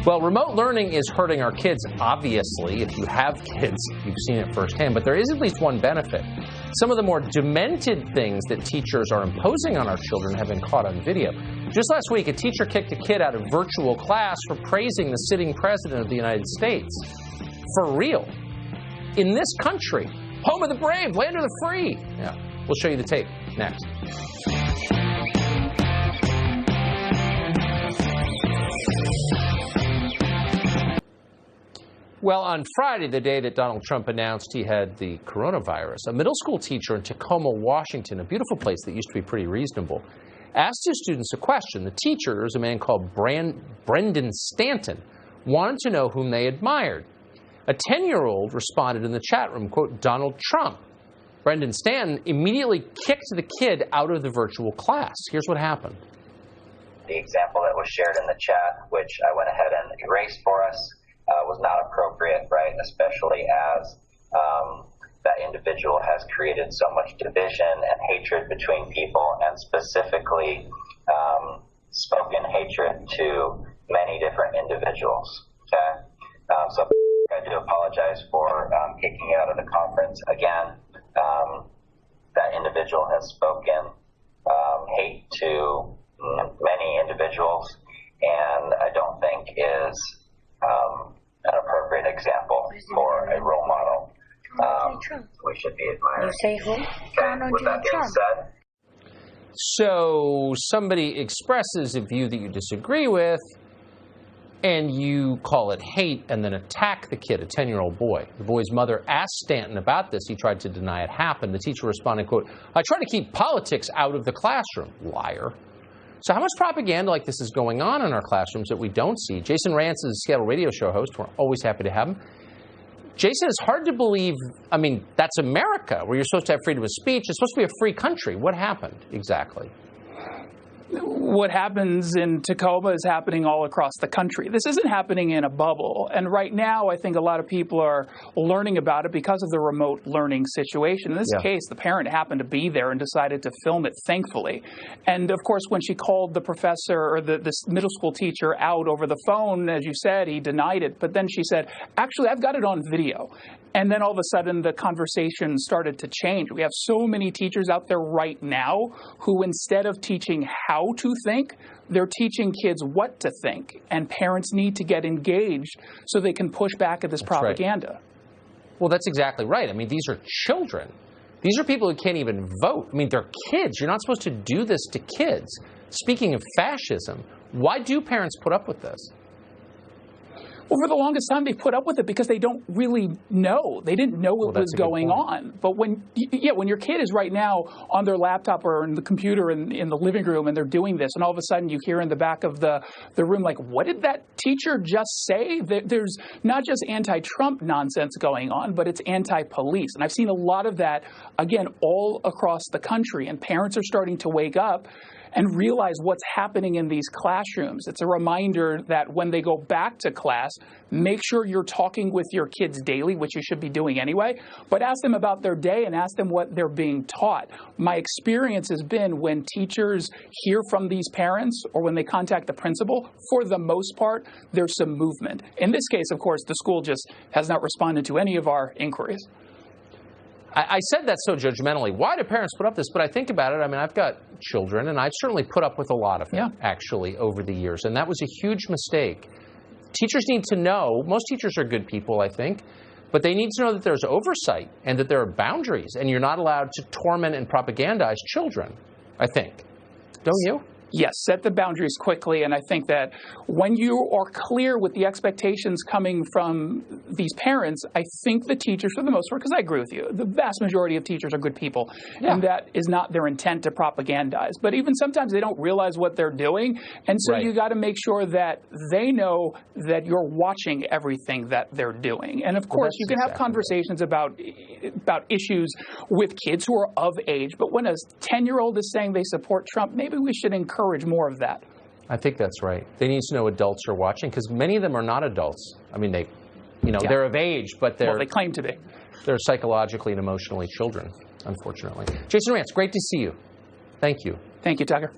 Well, remote learning is hurting our kids, obviously. If you have kids, you've seen it firsthand. But there is at least one benefit. Some of the more demented things that teachers are imposing on our children have been caught on video. Just last week, a teacher kicked a kid out of virtual class for praising the sitting president of the United States. For real. In this country. Home of the brave, land of the free. Yeah, we'll show you the tape next. Well, on Friday, the day that Donald Trump announced he had the coronavirus, a middle school teacher in Tacoma, Washington, a beautiful place that used to be pretty reasonable, asked his students a question. The teacher, is a man called Brendan Stanton, wanted to know whom they admired. A 10-year-old responded in the chat room, quote, Donald Trump. Brendan Stanton immediately kicked the kid out of the virtual class. Here's what happened. The example that was shared in the chat, which I went ahead and erased for us, was not appropriate, right? Especially as that individual has created so much division and hatred between people, and specifically spoken hatred to many different individuals. Okay, so I do apologize for kicking you out of the conference. Again, that individual has spoken hate to many individuals, and I don't think is an appropriate example for a role model. We should be admiring. Okay, with that being said. So somebody expresses a view that you disagree with, and you call it hate and then attack the kid, a 10-year-old boy. The boy's mother asked Stanton about this. He tried to deny it happened. The teacher responded, quote, I try to keep politics out of the classroom. Liar. So how much propaganda like this is going on in our classrooms that we don't see? Jason Rance is a Seattle radio show host. We're always happy to have him. Jason, it's hard to believe, I mean, that's America, where you're supposed to have freedom of speech. It's supposed to be a free country. What happened exactly? What happens in Tacoma is happening all across the country. This isn't happening in a bubble. And right now, I think a lot of people are learning about it because of the remote learning situation. In this case, the parent happened to be there and decided to film it, thankfully. And of course, when she called the professor or the middle school teacher out over the phone, as you said, he denied it. But then she said, actually, I've got it on video. And then all of a sudden, the conversation started to change. We have so many teachers out there right now who, instead of teaching how to think, they're teaching kids what to think. And parents need to get engaged so they can push back at this propaganda. Right. Well, that's exactly right. I mean, these are children. These are people who can't even vote. I mean, they're kids. You're not supposed to do this to kids. Speaking of fascism, why do parents put up with this? Well, for the longest time, they put up with it because they don't really know. They didn't know what was going on. But when your kid is right now on their laptop or in the computer in the living room and they're doing this, and all of a sudden you hear in the back of the room, like, what did that teacher just say? There's not just anti-Trump nonsense going on, but it's anti-police. And I've seen a lot of that, again, all across the country. And parents are starting to wake up and realize what's happening in these classrooms. It's a reminder that when they go back to class, make sure you're talking with your kids daily, which you should be doing anyway, but ask them about their day and ask them what they're being taught. My experience has been when teachers hear from these parents or when they contact the principal, for the most part, there's some movement. In this case, of course, the school just has not responded to any of our inquiries. I said that so judgmentally. Why do parents put up this? But I think about it. I mean, I've got children, and I've certainly put up with a lot of it, actually, over the years. And that was a huge mistake. Teachers need to know, most teachers are good people, I think, but they need to know that there's oversight and that there are boundaries, and you're not allowed to torment and propagandize children, I think. Don't you? Yes, set the boundaries quickly, and I think that when you are clear with the expectations coming from these parents, I think the teachers, for the most part, because I agree with you, the vast majority of teachers are good people, and that is not their intent to propagandize. But even sometimes they don't realize what they're doing, and so you got to make sure that they know that you're watching everything that they're doing. And of course, you can have conversations about issues with kids who are of age, but when a 10-year-old is saying they support Trump, maybe we should encourage more of that. I think that's right. They need to know adults are watching, because many of them are not adults. I mean, they're of age, but they claim to be. They're psychologically and emotionally children, unfortunately. Jason Rance, great to see you. Thank you. Thank you, Tucker.